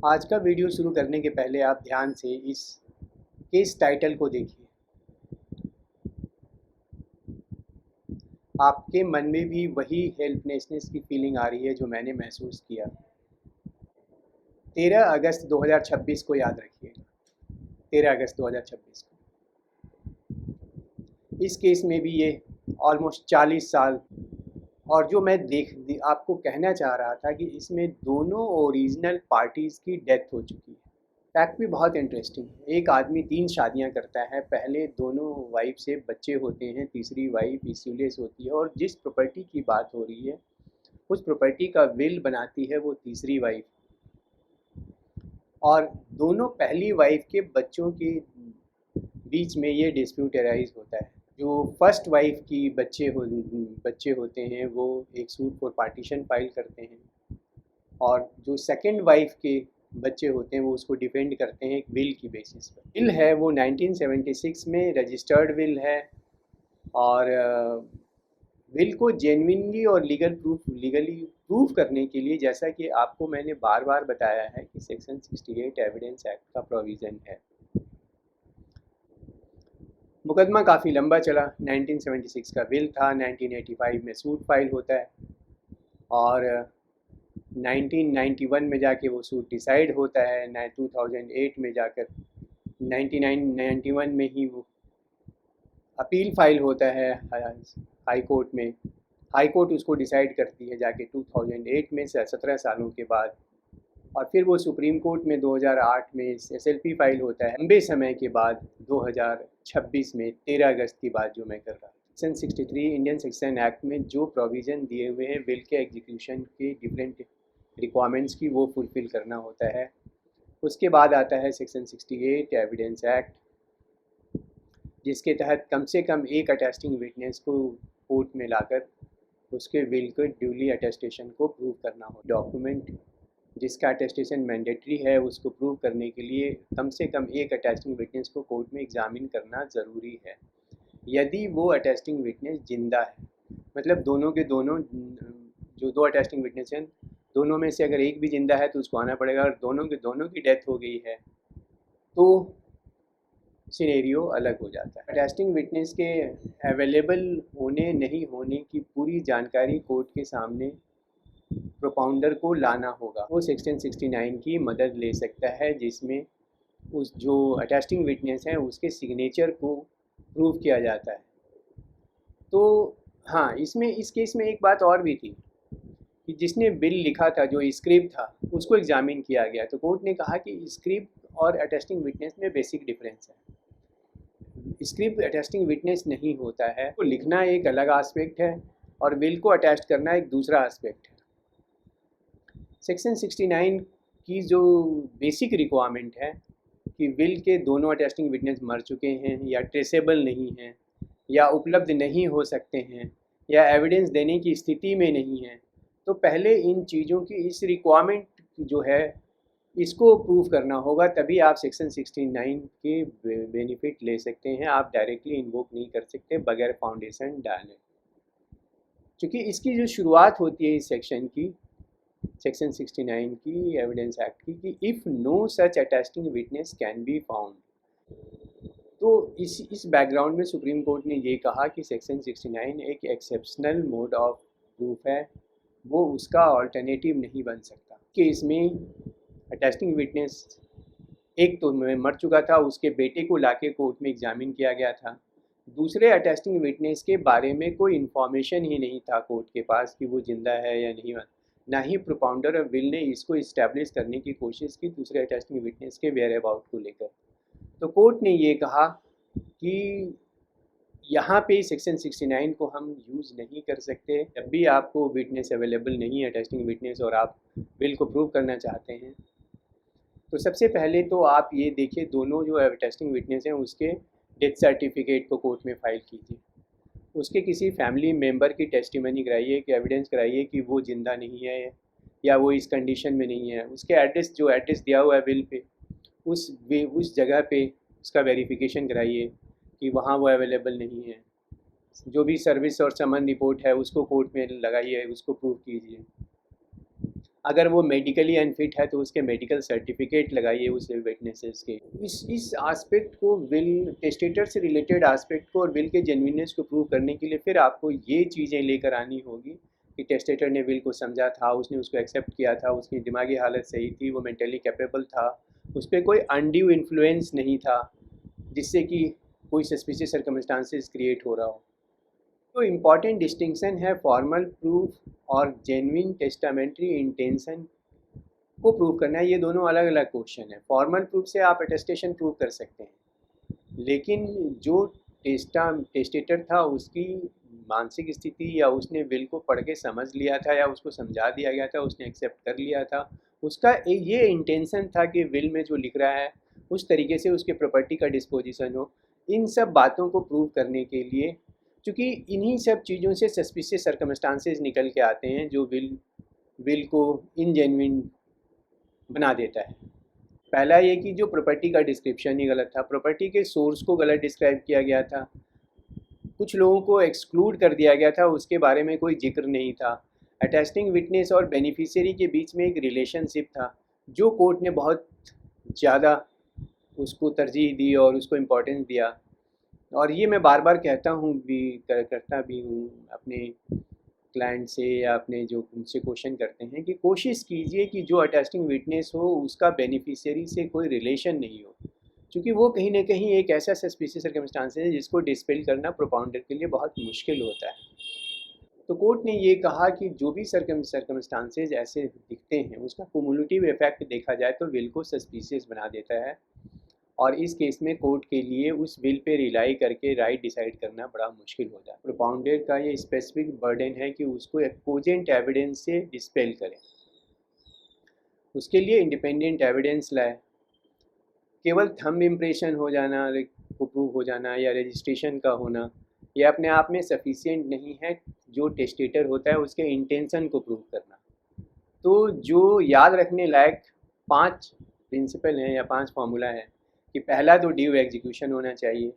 आज का वीडियो शुरू करने के पहले आप ध्यान से इस केस टाइटल को देखिए। आपके मन में भी वही हेल्पलेसनेस की फीलिंग आ रही है जो मैंने महसूस किया। 13 अगस्त 2026 को याद रखिएगा, 13 अगस्त 2026 को। इस केस में भी ये ऑलमोस्ट 40 साल। और जो मैं आपको कहना चाह रहा था कि इसमें दोनों ओरिजिनल पार्टीज़ की डेथ हो चुकी है। फैक्ट भी बहुत इंटरेस्टिंग है। एक आदमी 3 शादियां करता है, पहले दोनों वाइफ से बच्चे होते हैं, तीसरी वाइफ इश्यूलेस होती है और जिस प्रॉपर्टी की बात हो रही है उस प्रॉपर्टी का विल बनाती है वो तीसरी वाइफ। और दोनों पहली वाइफ के बच्चों के बीच में ये डिस्प्यूट अराइज होता है। जो फर्स्ट वाइफ की बच्चे होते हैं वो एक सूट फॉर पार्टीशन फाइल करते हैं और जो सेकंड वाइफ के बच्चे होते हैं वो उसको डिफेंड करते हैं एक विल की बेसिस पर। विल है वो 1976 में रजिस्टर्ड विल है और विल को जेन्युइनली और लीगली प्रूफ करने के लिए, जैसा कि आपको मैंने बार बार बताया है कि सेक्शन 68 एविडेंस एक्ट का प्रोविज़न है। मुकदमा काफ़ी लंबा चला। 1976 का विल था, 1985 में सूट फाइल होता है और 1991 में जाके वो सूट डिसाइड होता है। 2008 में जाकर 1991 में ही वो अपील फाइल होता है हाई कोर्ट में। हाई कोर्ट उसको डिसाइड करती है जाके 2008 में, 17 सालों के बाद। और फिर वो सुप्रीम कोर्ट में 2008 में एसएलपी फाइल होता है, लंबे समय के बाद 2026 में 13 अगस्त की बात जो मैं कर रहा हूँ। सेक्शन 63 इंडियन सेक्शन एक्ट में जो प्रोविज़न दिए हुए हैं विल के एग्जीक्यूशन के डिफरेंट रिक्वायरमेंट्स की, वो फुलफ़िल करना होता है। उसके बाद आता है सेक्शन 68 एविडेंस एक्ट, जिसके तहत कम से कम एक अटेस्टिंग विटनेस को कोर्ट में लाकर उसके विल को ड्यूली अटेस्टेशन को प्रूव करना हो। डॉक्यूमेंट जिसका अटेस्टेशन मैंडेटरी है उसको प्रूव करने के लिए कम से कम एक अटेस्टिंग विटनेस को कोर्ट में एग्जामिन करना ज़रूरी है। यदि वो अटेस्टिंग विटनेस जिंदा है, मतलब दोनों के दोनों, जो दो अटेस्टिंग विटनेस हैं दोनों में से अगर एक भी जिंदा है तो उसको आना पड़ेगा। और दोनों की डेथ हो गई है तो सिनेरियो अलग हो जाता है। अटेस्टिंग विटनेस के अवेलेबल होने नहीं होने की पूरी जानकारी कोर्ट के सामने प्रोपाउंडर को लाना होगा। वो सेक्शन 69 की मदद ले सकता है, जिसमें उस जो अटेस्टिंग विटनेस है उसके सिग्नेचर को प्रूव किया जाता है। तो हाँ, इस केस में एक बात और भी थी कि जिसने बिल लिखा था, जो स्क्रिप्ट था, उसको एग्जामिन किया गया तो कोर्ट ने कहा कि स्क्रिप्ट और अटेस्टिंग विटनेस में बेसिक डिफरेंस है। स्क्रिप्ट अटेस्टिंग विटनेस नहीं होता है, तो लिखना एक अलग एस्पेक्ट है और विल को अटेस्ट करना एक दूसरा एस्पेक्ट है। सेक्शन 69 की जो बेसिक रिक्वायरमेंट है कि विल के दोनों अटेस्टिंग विटनेस मर चुके हैं या ट्रेसेबल नहीं हैं या उपलब्ध नहीं हो सकते हैं या एविडेंस देने की स्थिति में नहीं है, तो पहले इन चीज़ों की इस रिक्वायरमेंट जो है इसको प्रूव करना होगा, तभी आप सेक्शन 69 के बेनिफिट ले सकते हैं। आप डायरेक्टली इन्वोक नहीं कर सकते बगैर फाउंडेशन डाले, क्योंकि इसकी जो शुरुआत होती है इस सेक्शन की, सेक्शन 69 की एविडेंस एक्ट की, कि if no such attesting witness can be found. तो इस बैकग्राउंड में सुप्रीम कोर्ट ने ये कहा कि सेक्शन 69 एक एक्सेप्शनल मोड ऑफ प्रूफ है, वो उसका ऑल्टरनेटिव नहीं बन सकता। कि इसमें अटेस्टिंग विटनेस एक तो मर चुका था, उसके बेटे को लाके कोर्ट में एग्जामिन किया गया था। दूसरे अटेस्टिंग विटनेस के बारे में कोई इन्फॉर्मेशन ही नहीं था कोर्ट के पास कि वो ज़िंदा है या नहीं। ना ही प्रोपाउंडर और विल ने इसको इस्टेब्लिश करने की कोशिश की दूसरे अटेस्टिंग विटनेस के वेयर अबाउट को लेकर। तो कोर्ट ने ये कहा कि यहाँ पे सेक्शन 69 को हम यूज़ नहीं कर सकते। जब भी आपको विटनेस अवेलेबल नहीं है, अटेस्टिंग विटनेस, और आप विल को प्रूव करना चाहते हैं, तो सबसे पहले तो आप ये देखिए दोनों जो अटेस्टिंग विटनेस हैं उसके डेथ सर्टिफिकेट को कोर्ट में फाइल कीजिए। उसके किसी फैमिली मेम्बर की टेस्टिमनी कराइए कि एविडेंस कराइए कि वो ज़िंदा नहीं है या वो इस कंडीशन में नहीं है। उसके एड्रेस, जो एड्रेस दिया हुआ है विल पे, उस जगह पे उसका वेरिफिकेशन कराइए कि वहाँ वो अवेलेबल नहीं है। जो भी सर्विस और समन रिपोर्ट है उसको कोर्ट में लगाइए, उसको प्रूव कीजिए। अगर वो मेडिकली अनफिट है तो उसके मेडिकल सर्टिफिकेट लगाइए उस विटनेसेस के। इस आस्पेक्ट को, विल टेस्टेटर से रिलेटेड आस्पेक्ट को और विल के जेन्युइननेस को प्रूव करने के लिए फिर आपको ये चीज़ें लेकर आनी होगी कि टेस्टेटर ने विल को समझा था, उसने उसको एक्सेप्ट किया था, उसकी दिमागी हालत सही थी, वो मेंटली कैपेबल था, उस पर कोई अनड्यू इन्फ्लुएंस नहीं था जिससे कि कोई सस्पिशियस सर्कमस्टांसेस क्रिएट हो रहा हो। तो इम्पॉर्टेंट डिस्टिंक्शन है फॉर्मल प्रूफ और जेन्युइन टेस्टामेंट्री इंटेंशन को प्रूव करना है। ये दोनों अलग अलग क्वेश्चन है। फॉर्मल प्रूफ से आप अटेस्टेशन प्रूव कर सकते हैं, लेकिन जो टेस्टेटर था उसकी मानसिक स्थिति या उसने विल को पढ़ के समझ लिया था या उसको समझा दिया गया था, उसने एक्सेप्ट कर लिया था, उसका ये इंटेंशन था कि विल में जो लिख रहा है उस तरीके से उसके प्रॉपर्टी का डिस्पोजिशन हो। इन सब बातों को प्रूव करने के लिए, क्योंकि इन्हीं सब चीज़ों से सस्पिशियस सर्कमस्टांसेस निकल के आते हैं जो विल को इनजेन्युइन बना देता है। पहला ये कि जो प्रॉपर्टी का डिस्क्रिप्शन ही गलत था, प्रॉपर्टी के सोर्स को गलत डिस्क्राइब किया गया था, कुछ लोगों को एक्सक्लूड कर दिया गया था, उसके बारे में कोई जिक्र नहीं था। अटेस्टिंग विटनेस और बेनिफिशियरी के बीच में एक रिलेशनशिप था जो कोर्ट ने बहुत ज़्यादा उसको तरजीह दी और उसको इम्पोर्टेंस दिया। और ये मैं बार बार कहता हूँ भी, करता भी हूँ अपने क्लाइंट से या अपने जो उनसे क्वेश्चन करते हैं कि कोशिश कीजिए कि जो अटेस्टिंग विटनेस हो उसका बेनिफिशियरी से कोई रिलेशन नहीं हो, क्योंकि वो कहीं ना कहीं एक ऐसा सस्पिशियस सर्कमस्टांस है जिसको डिस्पेल करना प्रोपाउंडर के लिए बहुत मुश्किल होता है। तो कोर्ट ने ये कहा कि जो भी सर्कमस्टांसेज ऐसे दिखते हैं उसका कुमुलेटिव इफेक्ट देखा जाए तो विल को सस्पिशियस बना देता है, और इस केस में कोर्ट के लिए उस विल पे रिलाई करके राइट डिसाइड करना बड़ा मुश्किल हो जाता है। प्रोपाउंडर का ये स्पेसिफिक बर्डन है कि उसको एक कोजेंट एविडेंस से डिस्पेल करें, उसके लिए इंडिपेंडेंट एविडेंस लाए। केवल थंब इम्प्रेशन हो जाना को प्रूव हो जाना या रजिस्ट्रेशन का होना ये अपने आप में सफिशिएंट नहीं है। जो टेस्टेटर होता है उसके इंटेंशन को प्रूव करना। तो जो याद रखने लायक 5 प्रिंसिपल हैं या 5 फार्मूला है कि पहला तो ड्यू एग्जीक्यूशन होना चाहिए,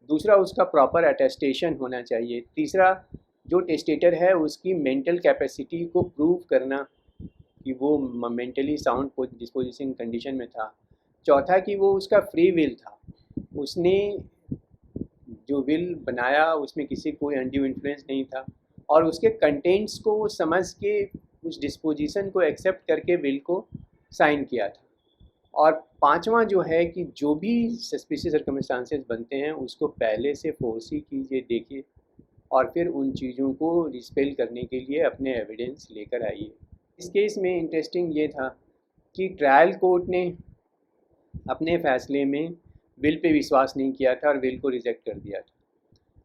दूसरा उसका प्रॉपर अटेस्टेशन होना चाहिए, तीसरा जो टेस्टेटर है उसकी मेंटल कैपेसिटी को प्रूव करना कि वो मेंटली साउंड डिस्पोजिशन कंडीशन में था, चौथा कि वो उसका फ्री विल था, उसने जो विल बनाया उसमें किसी कोई अनड्यू इन्फ्लुएंस नहीं था, और उसके कंटेंट्स को वो समझ के उस डिस्पोजिशन को एक्सेप्ट करके विल को साइन किया था। और पांचवा जो है कि जो भी सस्पिशियस सर्कमस्टांसेस बनते हैं उसको पहले से फोर्सी कीजिए, देखिए, और फिर उन चीज़ों को डिस्पेल करने के लिए अपने एविडेंस लेकर आइए। इस केस में इंटरेस्टिंग ये था कि ट्रायल कोर्ट ने अपने फैसले में विल पे विश्वास नहीं किया था और विल को रिजेक्ट कर दिया था।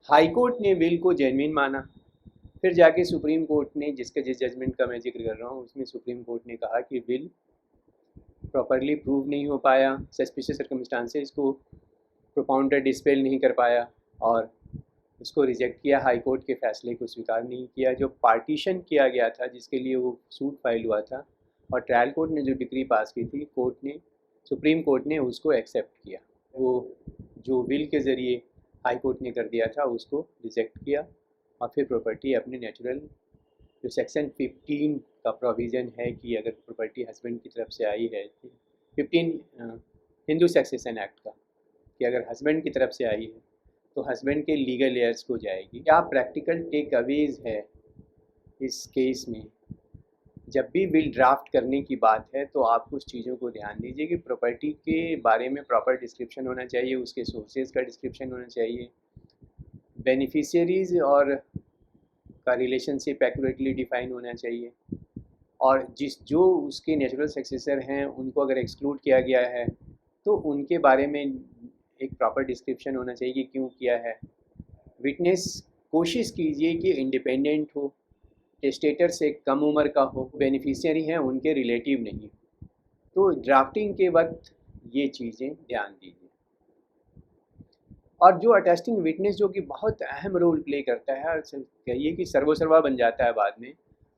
हाई कोर्ट ने विल को जेन्युइन माना, फिर जाके सुप्रीम कोर्ट ने, जिस जजमेंट का मैं जिक्र कर रहा हूँ उसमें सुप्रीम कोर्ट ने कहा कि विल प्रॉपरली प्रूव नहीं हो पाया, सस्पिशियस सर्कमस्टांसेस को प्रोपाउंडर डिस्पेल नहीं कर पाया और उसको रिजेक्ट किया। हाई कोर्ट के फैसले को स्वीकार नहीं किया जो पार्टीशन किया गया था जिसके लिए वो सूट फाइल हुआ था, और ट्रायल कोर्ट ने जो डिक्री पास की थी सुप्रीम कोर्ट ने उसको एक्सेप्ट किया। वो जो विल के ज़रिए हाई कोर्ट ने कर दिया था उसको रिजेक्ट किया, और फिर प्रॉपर्टी अपने नेचुरल, जो सेक्शन 15 का प्रोविज़न है कि अगर प्रॉपर्टी हस्बैंड की तरफ से आई है, 15 हिंदू सक्सेशन एक्ट का, कि अगर हस्बैंड की तरफ से आई है तो हस्बैंड के लीगल एयर्स को जाएगी। क्या प्रैक्टिकल टेक अवेज है इस केस में? जब भी विल ड्राफ्ट करने की बात है तो आप कुछ चीज़ों को ध्यान दीजिए कि प्रॉपर्टी के बारे में प्रॉपर डिस्क्रिप्शन होना चाहिए, उसके सोर्सेज का डिस्क्रिप्शन होना चाहिए, बेनिफिशियरीज और का रिलेशनशिप एक्यूरेटली डिफाइन होना चाहिए, और जो उसके नेचुरल सक्सेसर हैं उनको अगर एक्सक्लूड किया गया है तो उनके बारे में एक प्रॉपर डिस्क्रिप्शन होना चाहिए कि क्यों किया है। विटनेस कोशिश कीजिए कि इंडिपेंडेंट हो, टेस्टेटर से कम उम्र का हो, बेनिफिशियरी हैं उनके रिलेटिव नहीं। तो ड्राफ्टिंग के वक्त ये चीज़ें ध्यान दीजिए। और जो अटेस्टिंग विटनेस जो कि बहुत अहम रोल प्ले करता है, कहिए कि सर्वोसर्वा बन जाता है बाद में,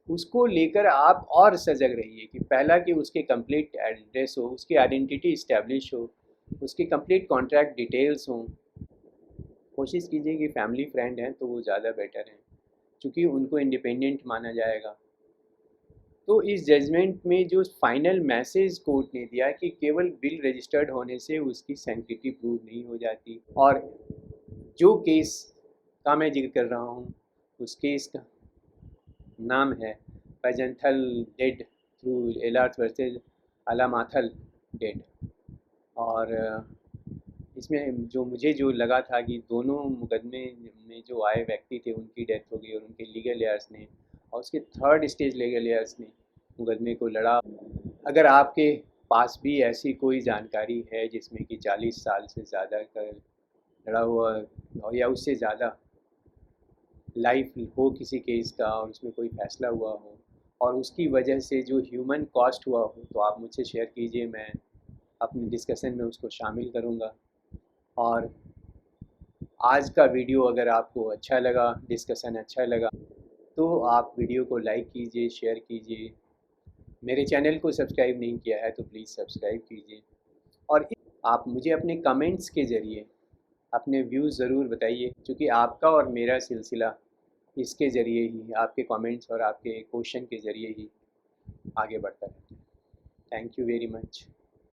उसको लेकर आप और सजग रहिए कि पहला कि उसके कंप्लीट एड्रेस हो, उसकी आइडेंटिटी इस्टेब्लिश हो, उसकी कंप्लीट कॉन्ट्रैक्ट डिटेल्स हों। कोशिश कीजिए कि फैमिली फ्रेंड हैं तो वो ज़्यादा बेटर हैं, क्योंकि उनको इंडिपेंडेंट माना जाएगा। तो इस जजमेंट में जो फाइनल मैसेज कोर्ट ने दिया कि केवल बिल रजिस्टर्ड होने से उसकी सैंक्टिटी प्रूव नहीं हो जाती, और जो केस का मैं जिक्र कर रहा हूँ उस केस का नाम है पैजंथल डेड थ्रू एलार्थ वर्सेज अलामाथल डेड। और इसमें जो लगा था कि दोनों मुकदमे में जो आए व्यक्ति थे उनकी डेथ हो गई और उनके लीगल एयर्स ने और उसके थर्ड स्टेज लीगल एयर्स ने मुकदमे को लड़ा। अगर आपके पास भी ऐसी कोई जानकारी है जिसमें कि 40 साल से ज़्यादा का लड़ा हुआ और या उससे ज़्यादा लाइफ हो किसी केस का और उसमें कोई फ़ैसला हुआ हो और उसकी वजह से जो ह्यूमन कॉस्ट हुआ हो, तो आप मुझसे शेयर कीजिए, मैं अपने डिस्कशन में उसको शामिल करूँगा। और आज का वीडियो अगर आपको अच्छा लगा, डिस्कशन अच्छा लगा, तो आप वीडियो को लाइक कीजिए, शेयर कीजिए। मेरे चैनल को सब्सक्राइब नहीं किया है तो प्लीज़ सब्सक्राइब कीजिए। और आप मुझे अपने कमेंट्स के ज़रिए अपने व्यूज़ ज़रूर बताइए, क्योंकि आपका और मेरा सिलसिला इसके ज़रिए ही, आपके कमेंट्स और आपके क्वेश्चन के ज़रिए ही आगे बढ़ता रहता है। Thank you very much.